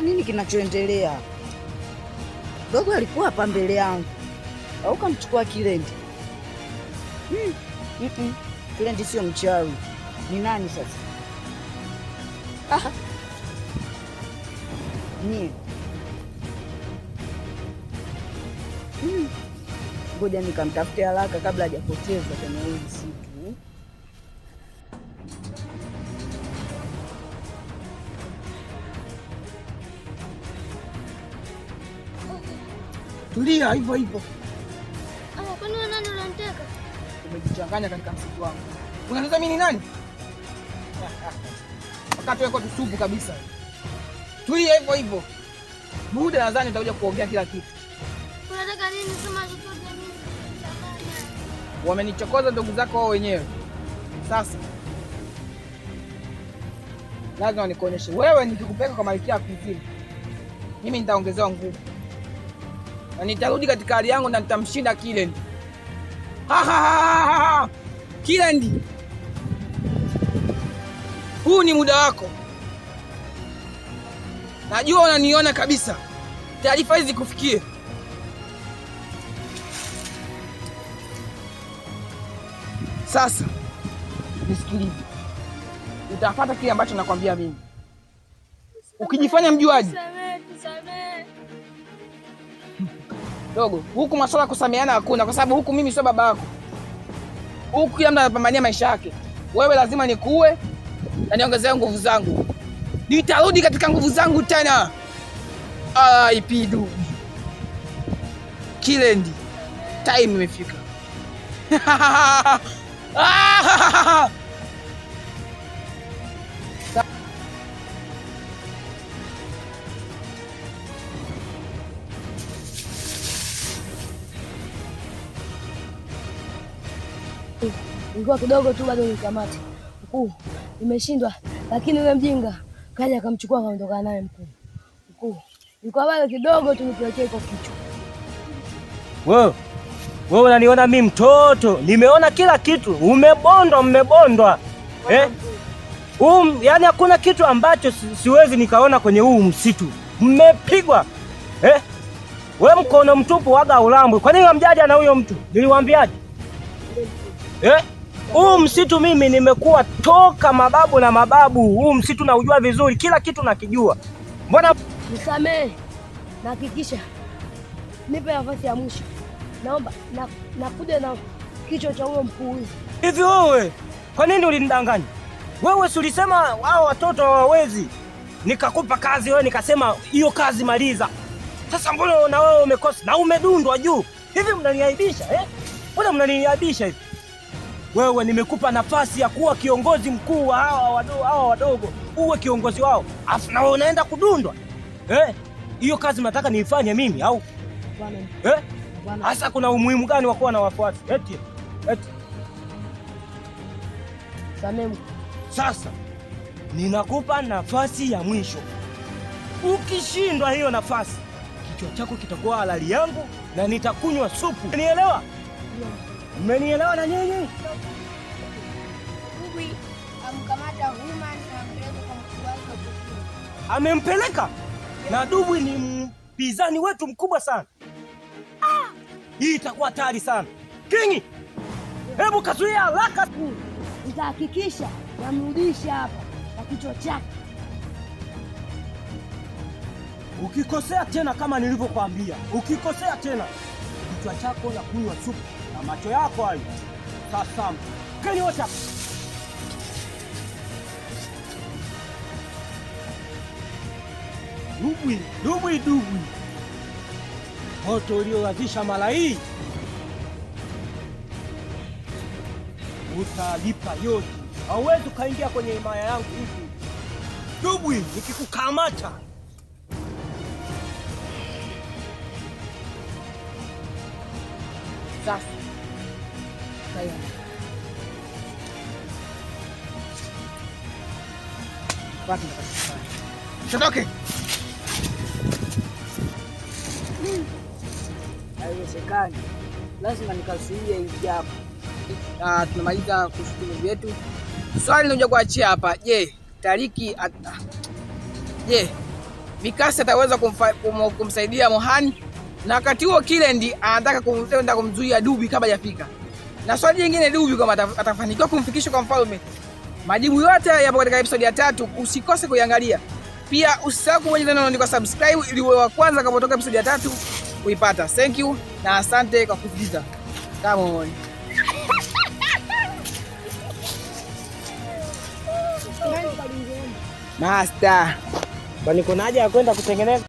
nini kinachoendelea? Dogo alikuwa hapa mbele yangu, au kamchukua Kilendi? Kilendi sio mchawi. Ni nani sasa? Nie ngoja nikamtafute haraka kabla hajapoteza kwenye huu msitu. Tulia hivyo hivyo. Kwani wewe nani unaniteka? Umejichanganya katika msitu wangu. Unaniuliza mimi ni nani? Wakati wako tusupu kabisa. Tulia hivyo hivyo. Muda nadhani utakuja kuongea kila kitu. Unataka nini sema chochote mimi? Wamenichokoza ndugu zako wao wenyewe. Sasa lazima nikuonyeshe. Wewe nikikupeleka kwa Malkia Kuzimu, mimi nitaongezewa nguvu. Na nitarudi katika hali yangu na nitamshinda Kilendi. Kilendi, huu ni muda wako. Najua unaniona kabisa. Taarifa hizi kufikie. Sasa nisikilize, utafuata kile ambacho nakwambia mimi. Ukijifanya mjuaji dogo, huku masuala kusameheana hakuna, kwa sababu huku mimi sio baba yako. Huku kila mtu anapambania maisha yake. Wewe lazima nikuue na niongezee nguvu zangu. Nitarudi katika nguvu zangu tena. Ipidu Kilendi, time imefika. Ilikuwa kidogo tu bado nikamate. Mkuu, nimeshindwa, lakini yule mjinga kaja akamchukua akaondoka naye mkuu. Mkuu, ilikuwa bado kidogo tu nikuwekee kwa kichwa. Wewe unaniona mimi mtoto? Nimeona kila kitu. Mmebondwa. Yani hakuna kitu ambacho siwezi nikaona kwenye huu msitu. Mmepigwa. Wewe mkono mtupu waga ulambwe. Kwa nini mjaja na huyo mtu? Niliwaambiaje? Huu msitu mimi nimekuwa toka mababu na mababu. Huu msitu naujua vizuri, kila kitu nakijua. Mbona nisamee? Nahakikisha nipe nafasi ya mwisho. Naomba nakuja na kichwa cha huyo mpuuzi. Hivi wewe, kwa nini ulinidanganya? Wewe si ulisema hao watoto hawawezi, nikakupa kazi wewe nikasema hiyo kazi maliza. Sasa mbona na wewe umekosa na umedundwa juu? Hivi mnaniaibisha Mbona mnaniaibisha hivi? Wewe nimekupa nafasi ya kuwa kiongozi mkuu wa hawa wadogo, uwe kiongozi wao. Afu na wewe unaenda kudundwa. Hiyo kazi nataka niifanye mimi au? Bwana. Sasa kuna umuhimu gani wa kuwa na wafuasi? Eti. Samemu. Sasa ninakupa nafasi ya mwisho. Ukishindwa hiyo nafasi, kichwa chako kitakuwa halali yangu na nitakunywa supu. Unielewa? Mmenielewa na nyinyi? Dubwi amkamata Human na ampeleka kwa mkuu wake. Amempeleka? Na Dubwi ni mpinzani wetu mkubwa sana. Hii itakuwa hatari sana. Kingi, hebu kazuia haraka. Nitahakikisha namrudisha hapa na kichwa chake. Ukikosea tena kama nilivyokuambia, ukikosea tena kichwa chako na kunywa supu na macho yako hayo. Sasa keni wote. Dubwi. Moto ulioanzisha mara hii utalipa yote. Hauwezi ukaingia kwenye himaya yangu hivi. Dubwi, nikikukamata sasa. Chotoke. Haiwezekani, lazima nikazuie hivi jambo. Tunamaliza kushukuru vyetu. Swali ninakuja kuachia hapa. Je, Tariki Mikasa ataweza kumsaidia Mohani, na wakati huo Kilendi anataka kwenda kumzuia Dubi kabla hajafika. Na swali jingine, Dubi kama atafanikiwa kumfikisha kwa mfalme. Majibu yote yapo katika episode ya 3, usikose kuiangalia. Pia usisahau kubonyeza neno andiko subscribe ili uwe wa kwanza kanapotoka episode ya 3 kuipata. Thank you na asante kwa kusikiliza. Come on. Master. Kwani kuna haja ya kwenda kutengeneza